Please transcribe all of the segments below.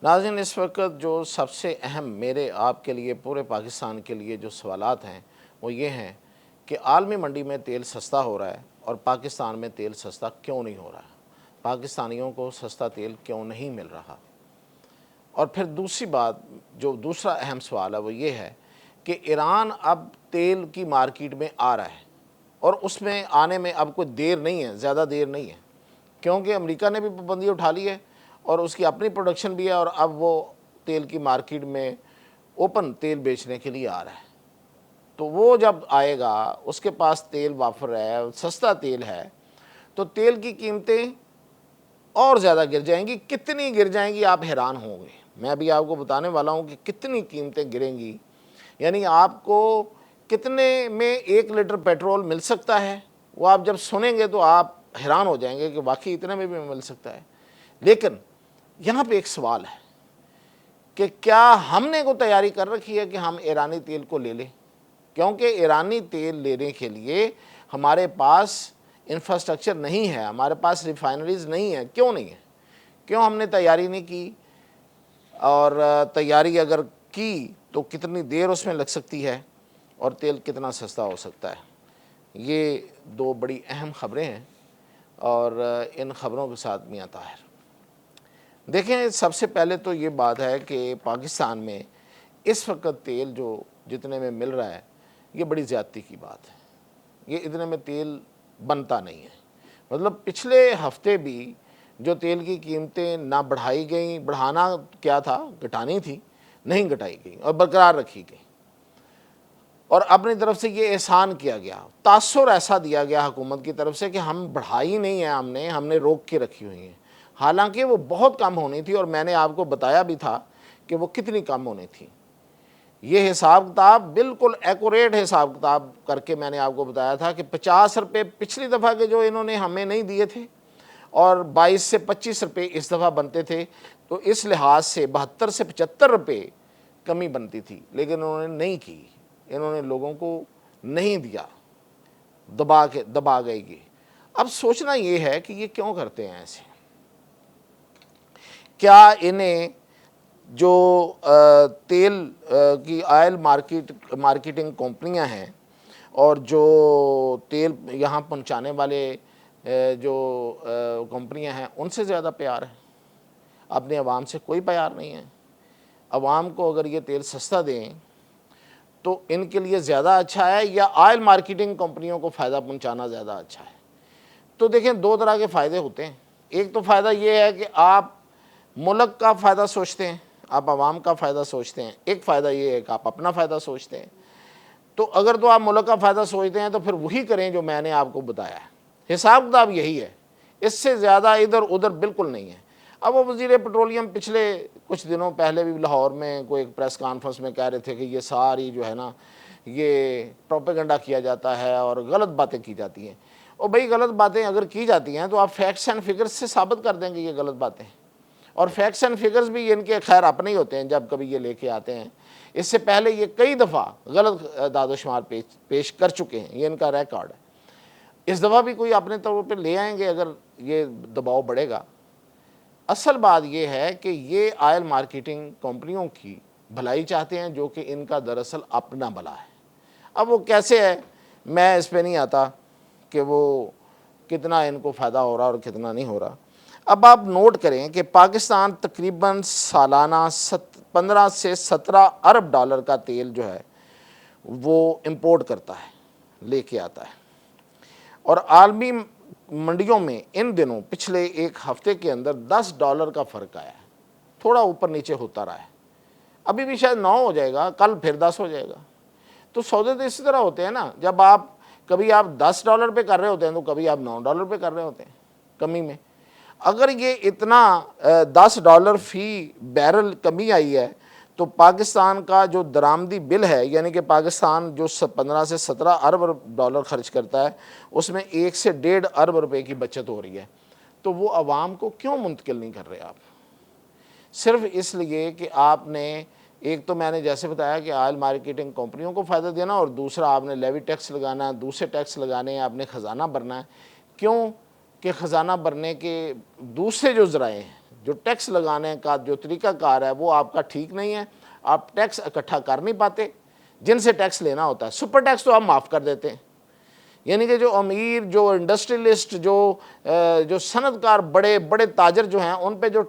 ناظرین، اس وقت جو سب سے اہم میرے آپ کے لیے پورے پاکستان کے لیے جو سوالات ہیں وہ یہ ہیں کہ عالمی منڈی میں تیل سستا ہو رہا ہے اور پاکستان میں تیل سستا کیوں نہیں ہو رہا؟ پاکستانیوں کو سستا تیل کیوں نہیں مل رہا؟ اور پھر دوسری بات، جو دوسرا اہم سوال ہے وہ یہ ہے کہ ایران اب تیل کی مارکیٹ میں آ رہا ہے اور اس میں آنے میں اب کوئی دیر نہیں ہے، زیادہ دیر نہیں ہے، کیونکہ امریکہ نے بھی پابندی اٹھا لی ہے اور اس کی اپنی پروڈکشن بھی ہے اور اب وہ تیل کی مارکیٹ میں اوپن تیل بیچنے کے لیے آ رہا ہے۔ تو وہ جب آئے گا، اس کے پاس تیل وافر ہے، سستا تیل ہے، تو تیل کی قیمتیں اور زیادہ گر جائیں گی۔ کتنی گر جائیں گی آپ حیران ہوں گے۔ میں ابھی آپ کو بتانے والا ہوں کہ کتنی قیمتیں گریں گی، یعنی آپ کو کتنے میں 1 لیٹر پیٹرول مل سکتا ہے، وہ آپ جب سنیں گے تو آپ حیران ہو جائیں گے کہ واقعی اتنے میں بھی مل سکتا ہے۔ لیکن یہاں پہ ایک سوال ہے کہ کیا ہم نے کو تیاری کر رکھی ہے کہ ہم ایرانی تیل کو لے لیں؟ کیونکہ ایرانی تیل لینے کے لیے ہمارے پاس انفراسٹرکچر نہیں ہے، ہمارے پاس ریفائنریز نہیں ہے۔ کیوں نہیں ہے؟ کیوں ہم نے تیاری نہیں کی؟ اور تیاری اگر کی تو کتنی دیر اس میں لگ سکتی ہے اور تیل کتنا سستا ہو سکتا ہے؟ یہ دو بڑی اہم خبریں ہیں اور ان خبروں کے ساتھ میاں طاہر۔ دیکھیں، سب سے پہلے تو یہ بات ہے کہ پاکستان میں اس وقت تیل جو جتنے میں مل رہا ہے یہ بڑی زیادتی کی بات ہے۔ یہ اتنے میں تیل بنتا نہیں ہے۔ مطلب پچھلے ہفتے بھی جو تیل کی قیمتیں نہ بڑھائی گئیں، بڑھانا کیا تھا، گھٹانی تھی، نہیں گھٹائی گئیں اور برقرار رکھی گئیں، اور اپنی طرف سے یہ احسان کیا گیا، تاثر ایسا دیا گیا حکومت کی طرف سے کہ ہم بڑھائی نہیں ہے، ہم نے روک کے رکھی ہوئی ہیں، حالانکہ وہ بہت کم ہونی تھی اور میں نے آپ کو بتایا بھی تھا کہ وہ کتنی کم ہونی تھی۔ یہ حساب کتاب بالکل ایکوریٹ حساب کتاب کر کے میں نے آپ کو بتایا تھا کہ 50 روپے پچھلی دفعہ کے جو انہوں نے ہمیں نہیں دیے تھے اور 22 سے 25 روپے اس دفعہ بنتے تھے، تو اس لحاظ سے 72 سے 75 روپے کمی بنتی تھی، لیکن انہوں نے نہیں کی، انہوں نے لوگوں کو نہیں دیا، دبا گئے گی۔ اب سوچنا یہ ہے کہ یہ کیوں کرتے ہیں ایسے؟ کیا انہیں جو تیل کی آئل مارکیٹنگ کمپنیاں ہیں اور جو تیل یہاں پہنچانے والے جو کمپنیاں ہیں ان سے زیادہ پیار ہے؟ اپنے عوام سے کوئی پیار نہیں ہے۔ عوام کو اگر یہ تیل سستا دیں تو ان کے لیے زیادہ اچھا ہے یا آئل مارکیٹنگ کمپنیوں کو فائدہ پہنچانا زیادہ اچھا ہے؟ تو دیکھیں، دو طرح کے فائدے ہوتے ہیں۔ ایک تو فائدہ یہ ہے کہ آپ ملک کا فائدہ سوچتے ہیں، آپ عوام کا فائدہ سوچتے ہیں۔ ایک فائدہ یہ ہے کہ آپ اپنا فائدہ سوچتے ہیں۔ تو اگر تو آپ ملک کا فائدہ سوچتے ہیں تو پھر وہی کریں جو میں نے آپ کو بتایا ہے۔ حساب کتاب یہی ہے، اس سے زیادہ ادھر ادھر بالکل نہیں ہے۔ اب وہ وزیر پیٹرولیم پچھلے کچھ دنوں پہلے بھی لاہور میں کوئی ایک پریس کانفرنس میں کہہ رہے تھے کہ یہ ساری جو ہے نا یہ پروپیگنڈا کیا جاتا ہے اور غلط باتیں کی جاتی ہیں۔ اور بھئی غلط باتیں اگر کی جاتی ہیں تو آپ فیکٹس اینڈ فگرز سے ثابت کر دیں گے یہ غلط باتیں، اور فیکٹس اینڈ فگرز بھی ان کے خیر اپنے ہی ہوتے ہیں جب کبھی یہ لے کے آتے ہیں۔ اس سے پہلے یہ کئی دفعہ غلط داد و شمار پیش کر چکے ہیں، یہ ان کا ریکارڈ ہے۔ اس دفعہ بھی کوئی اپنے طور پہ لے آئیں گے اگر یہ دباؤ بڑھے گا۔ اصل بات یہ ہے کہ یہ آئل مارکیٹنگ کمپنیوں کی بھلائی چاہتے ہیں جو کہ ان کا دراصل اپنا بھلا ہے۔ اب وہ کیسے ہے میں اس پہ نہیں آتا کہ وہ کتنا ان کو فائدہ ہو رہا اور کتنا نہیں ہو رہا۔ اب آپ نوٹ کریں کہ پاکستان تقریباً سالانہ 15 سے 17 ارب ڈالر کا تیل جو ہے وہ امپورٹ کرتا ہے، لے کے آتا ہے، اور عالمی منڈیوں میں ان دنوں پچھلے ایک ہفتے کے اندر $10 کا فرق آیا ہے، تھوڑا اوپر نیچے ہوتا رہا ہے، ابھی بھی شاید 9 ہو جائے گا، کل پھر 10 ہو جائے گا۔ تو سودے تو اسی طرح ہوتے ہیں نا، جب آپ کبھی آپ $10 پہ کر رہے ہوتے ہیں تو کبھی آپ $9 پہ کر رہے ہوتے ہیں کمی میں۔ اگر یہ اتنا $10 فی بیرل کمی آئی ہے تو پاکستان کا جو درآمدی بل ہے، یعنی کہ پاکستان جو 15 سے 17 ارب ڈالر خرچ کرتا ہے، اس میں 1 سے 1.5 ارب روپے کی بچت ہو رہی ہے۔ تو وہ عوام کو کیوں منتقل نہیں کر رہے آپ؟ صرف اس لیے کہ آپ نے ایک تو میں نے جیسے بتایا کہ آئل مارکیٹنگ کمپنیوں کو فائدہ دینا، اور دوسرا آپ نے لیوی ٹیکس لگانا ہے، دوسرے ٹیکس لگانے ہیں، آپ نے خزانہ بھرنا ہے۔ کیوں کہ خزانہ بھرنے کے دوسرے جو ذرائع ہیں جو ٹیکس لگانے کا جو طریقہ کار ہے وہ آپ کا ٹھیک نہیں ہے، آپ ٹیکس اکٹھا کر نہیں پاتے، جن سے ٹیکس لینا ہوتا ہے سپر ٹیکس تو آپ معاف کر دیتے ہیں، یعنی کہ جو امیر، جو انڈسٹریلسٹ، جو صنعت کار، بڑے بڑے تاجر جو ہیں، ان پہ جو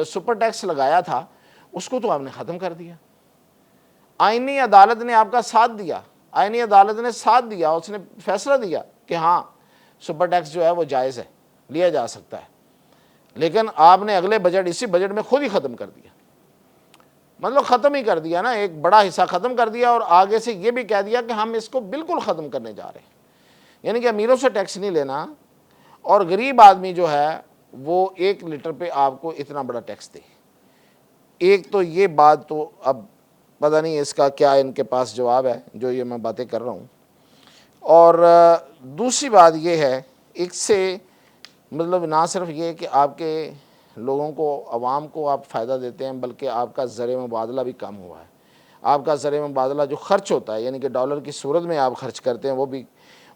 سپر ٹیکس لگایا تھا اس کو تو آپ نے ختم کر دیا۔ آئینی عدالت نے آپ کا ساتھ دیا، آئینی عدالت نے ساتھ دیا، اس نے فیصلہ دیا کہ ہاں سپر ٹیکس جو ہے وہ جائز ہے، لیا جا سکتا ہے، لیکن آپ نے اگلے بجٹ، اسی بجٹ میں خود ہی ختم کر دیا، مطلب ختم ہی کر دیا نا، ایک بڑا حصہ ختم کر دیا، اور آگے سے یہ بھی کہہ دیا کہ ہم اس کو بالکل ختم کرنے جا رہے ہیں، یعنی کہ امیروں سے ٹیکس نہیں لینا، اور غریب آدمی جو ہے وہ 1 لیٹر پہ آپ کو اتنا بڑا ٹیکس دے۔ ایک تو یہ بات تو اب پتہ نہیں اس کا کیا ان کے پاس جواب ہے جو یہ میں باتیں کر رہا ہوں، اور دوسری بات یہ ہے، ایک سے مطلب نہ صرف یہ کہ آپ کے لوگوں کو، عوام کو آپ فائدہ دیتے ہیں، بلکہ آپ کا زر مبادلہ بھی کم ہوا ہے، آپ کا زر مبادلہ جو خرچ ہوتا ہے، یعنی کہ ڈالر کی صورت میں آپ خرچ کرتے ہیں، وہ بھی،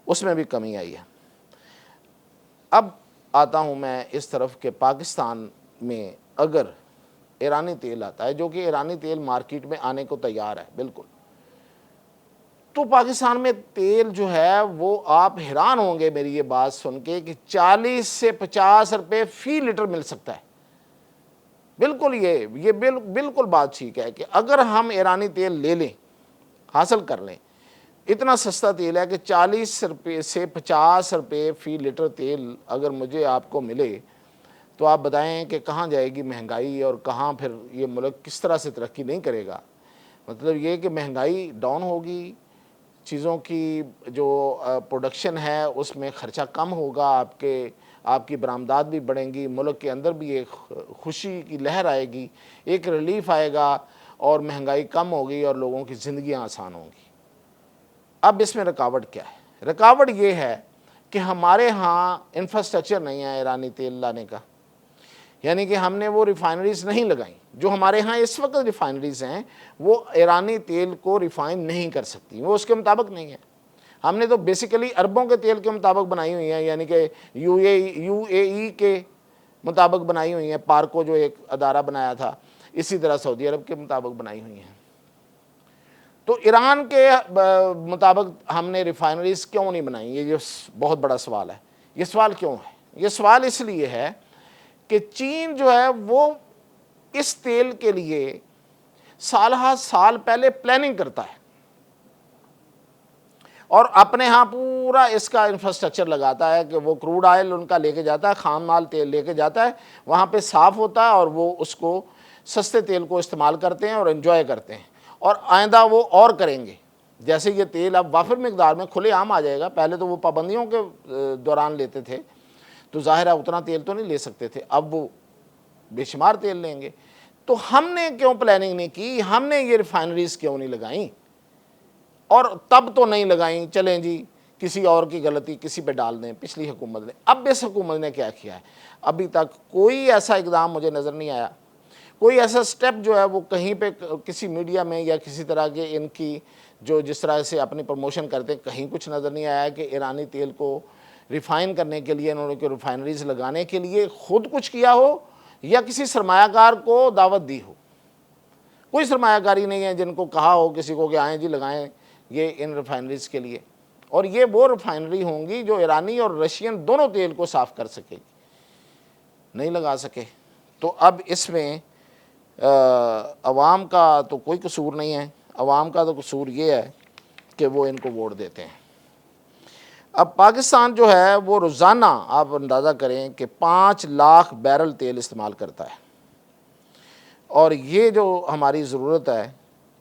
اس میں بھی کمی آئی ہے۔ اب آتا ہوں میں اس طرف کہ پاکستان میں اگر ایرانی تیل آتا ہے، جو کہ ایرانی تیل مارکیٹ میں آنے کو تیار ہے بالکل، تو پاکستان میں تیل جو ہے وہ آپ حیران ہوں گے میری یہ بات سن کے کہ 40 سے 50 روپے فی لیٹر مل سکتا ہے۔ بالکل یہ بالکل بات ٹھیک ہے کہ اگر ہم ایرانی تیل لے لیں، حاصل کر لیں، اتنا سستا تیل ہے کہ 40 روپے سے 50 روپے فی لیٹر تیل اگر مجھے آپ کو ملے، تو آپ بتائیں کہ کہاں جائے گی مہنگائی، اور کہاں پھر یہ ملک کس طرح سے ترقی نہیں کرے گا۔ مطلب یہ کہ مہنگائی ڈاؤن ہوگی، چیزوں کی جو پروڈکشن ہے اس میں خرچہ کم ہوگا، آپ کی برآمدات بھی بڑھیں گی، ملک کے اندر بھی ایک خوشی کی لہر آئے گی، ایک ریلیف آئے گا، اور مہنگائی کم ہوگی اور لوگوں کی زندگیاں آسان ہوں گی۔ اب اس میں رکاوٹ کیا ہے؟ رکاوٹ یہ ہے کہ ہمارے ہاں انفراسٹرکچر نہیں ہے ایرانی تیل لانے کا، یعنی کہ ہم نے وہ ریفائنریز نہیں لگائیں، جو ہمارے ہاں اس وقت ریفائنریز ہیں وہ ایرانی تیل کو ریفائن نہیں کر سکتی، وہ اس کے مطابق نہیں ہے۔ ہم نے تو بیسیکلی عربوں کے تیل کے مطابق بنائی ہوئی ہیں، یعنی کہ یو اے ای کے مطابق بنائی ہوئی ہیں، پارکو جو ایک ادارہ بنایا تھا، اسی طرح سعودی عرب کے مطابق بنائی ہوئی ہیں۔ تو ایران کے مطابق ہم نے ریفائنریز کیوں نہیں بنائی؟ یہ جو بہت بڑا سوال ہے۔ یہ سوال کیوں ہے؟ یہ سوال اس لیے ہے کہ چین جو ہے وہ اس تیل کے لیے سال ہا سال پہلے پلاننگ کرتا ہے، اور اپنے ہاں پورا اس کا انفراسٹرکچر لگاتا ہے کہ وہ کروڈ آئل ان کا لے کے جاتا ہے، خام مال تیل لے کے جاتا ہے، وہاں پہ صاف ہوتا ہے، اور وہ اس کو سستے تیل کو استعمال کرتے ہیں اور انجوائے کرتے ہیں، اور آئندہ وہ اور کریں گے۔ جیسے یہ تیل اب وافر مقدار میں کھلے عام آ جائے گا، پہلے تو وہ پابندیوں کے دوران لیتے تھے تو ظاہر ہے اتنا تیل تو نہیں لے سکتے تھے، اب وہ بے شمار تیل لیں گے۔ تو ہم نے کیوں پلاننگ نہیں کی؟ ہم نے یہ ریفائنریز کیوں نہیں لگائیں؟ اور تب تو نہیں لگائیں، چلیں جی کسی اور کی غلطی کسی پہ ڈال دیں، پچھلی حکومت نے۔ اب اس حکومت نے کیا کیا ہے؟ ابھی تک کوئی ایسا اقدام مجھے نظر نہیں آیا، کوئی ایسا سٹیپ جو ہے وہ کہیں پہ کسی میڈیا میں یا کسی طرح کے ان کی جو جس طرح سے اپنی پروموشن کرتے ہیں، کہیں کچھ نظر نہیں آیا کہ ایرانی تیل کو ریفائن کرنے کے لیے، انہوں نے ریفائنریز لگانے کے لیے خود کچھ کیا ہو یا کسی سرمایہ کار کو دعوت دی ہو۔ کوئی سرمایہ کاری نہیں ہے جن کو کہا ہو کسی کو کہ آئیں جی لگائیں یہ ان ریفائنریز کے لیے، اور یہ وہ ریفائنری ہوں گی جو ایرانی اور رشین دونوں تیل کو صاف کر سکے گی، نہیں لگا سکے۔ تو اب اس میں عوام کا تو کوئی قصور نہیں ہے، عوام کا تو قصور یہ ہے کہ وہ ان کو ووٹ دیتے ہیں۔ اب پاکستان جو ہے وہ روزانہ آپ اندازہ کریں کہ 5 لاکھ بیرل تیل استعمال کرتا ہے، اور یہ جو ہماری ضرورت ہے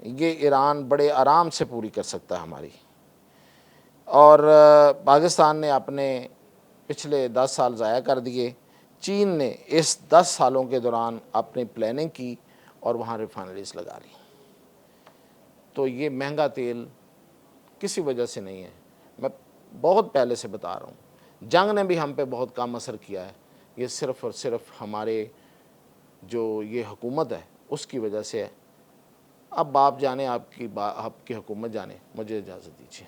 یہ ایران بڑے آرام سے پوری کر سکتا ہے ہماری، اور پاکستان نے اپنے پچھلے 10 سال ضائع کر دیے، چین نے اس 10 سالوں کے دوران اپنی پلاننگ کی اور وہاں ریفائنریز لگا لی۔ تو یہ مہنگا تیل کسی وجہ سے نہیں ہے، میں بہت پہلے سے بتا رہا ہوں، جنگ نے بھی ہم پہ بہت کم اثر کیا ہے، یہ صرف اور صرف ہمارے جو یہ حکومت ہے اس کی وجہ سے ہے۔ اب آپ جانے، آپ کی حکومت جانے، مجھے اجازت دیجیے۔